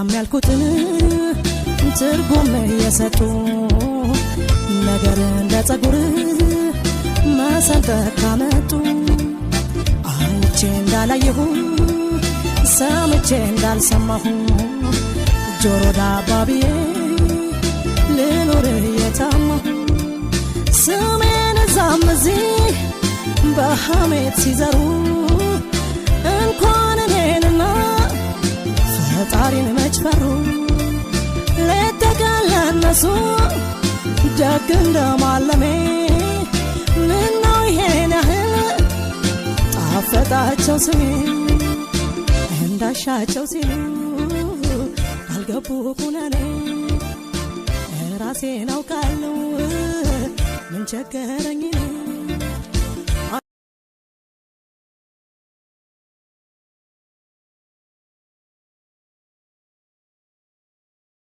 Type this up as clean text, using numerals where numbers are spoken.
መልካም ያልኩትን ትርጉም የሰጡ ነገር እንደ ጸጉር መሰንጠቅ ካመጡ አይቼ እንዳላየሁ ሰምቼ እንዳልሰማሁ ጆሮ ዳባ ብዬ ልኖር የታማሁ ስሜን እዛም እዚህ በሐሜት ሲዘሩ እንኳን እኔንና ፈጣሪን መች ፈሩ ሌት ተቀን ለእነሱ ደግ እንደማለሜ ምነው ይሄን ያህል ጣፈጣቸው ስሜ እንዳሻቸው ሲሉ አልገቡ ኩነኔ ራሴን አውቃለሁ ምን ቸገረኝ